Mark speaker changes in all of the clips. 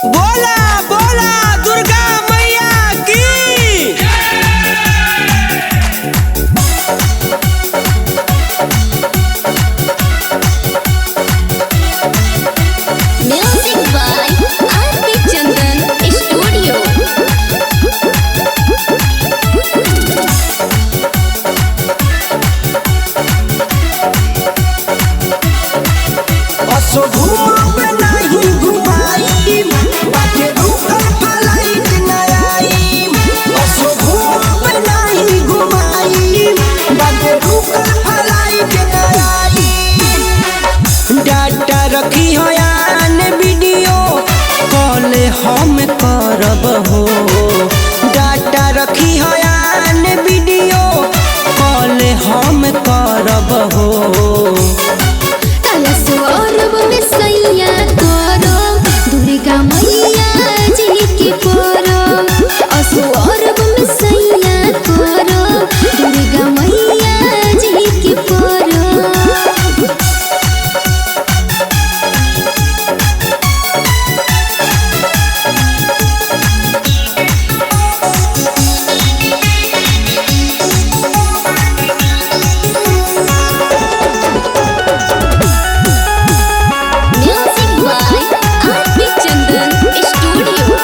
Speaker 1: बोला बोला दुर्गा मैया की।
Speaker 2: Music by RP Chandan studio.
Speaker 1: असो घूमब नहीं घुमाई बाटे रुकल फ्लाइट न आई। असो घूमब नहीं घुमाई बाटे रुकल फ्लाइट न आई। डाटा रखी हो यान वीडियो कॉल हम करब हो। डाटा रखी हो यान वीडियो कॉल हम करब हो।
Speaker 2: सौरभ में सैया करो दुर्गा मैया जी के परब। सौरभ में सैया करो दुर्गा मैया जी के परब। Music by RP Chandan studio.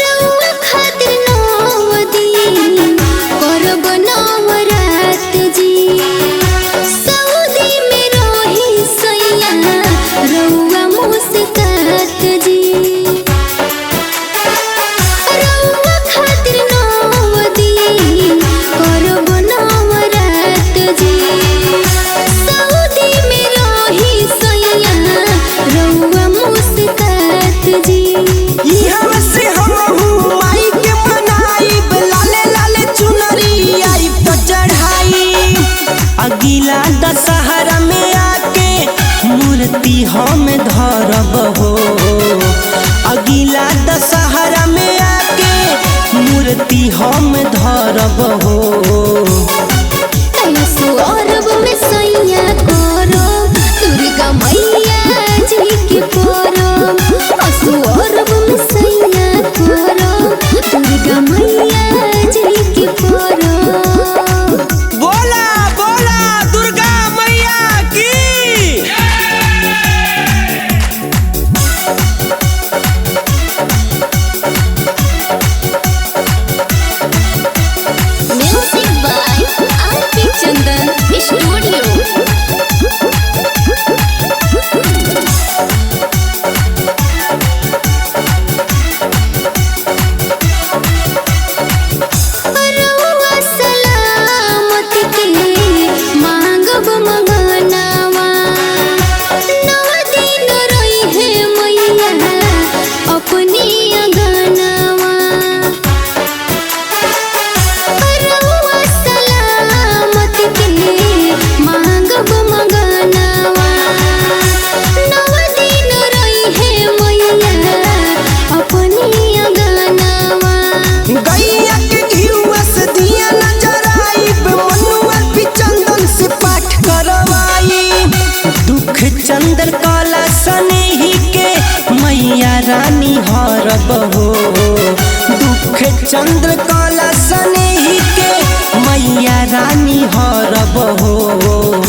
Speaker 2: रउआ खातिर नौ दिन करब नवरात जी। सऊदी में रही सैया रउआ मुस्कात जी। रउआ खातिर नौ दिन करब नवरात जी। सऊदी में रही सैया रउआ मुस्कात जी।
Speaker 1: इहाँ से हमहू माई के मनाइब लाले लाले चुनरी आइब तो चढ़ाई। अगिला दशहरा में आके मूर्ति हम धरब हो। अगिला दशहरा में आके मूर्ति हम धरब हो।
Speaker 2: सौरभ में सैया करो दुर्गा मैया जी के परब। सौरभ में सैया करो दुर्गा मैया जी के परब।
Speaker 1: बोला बोला दुर्गा मैया की।
Speaker 2: Music by RP Chandan studio. रउआ सलामत के मांगब मंगनवा। नौ दिन रही है मैया अपनी अंगनवा। रउआ सलामत के मांगब मंगनवा। नौ दिन रही है मैया अपनी अंगनवा।
Speaker 1: गैया के घिउआ से दिया नजर आइब मनुआ भी चंदन से पाठ करवाई। दुख चंद्र कला सनेही के मैया रानी हरब हो। दुख चंद्र कला सनेही के मैया रानी हरब हो।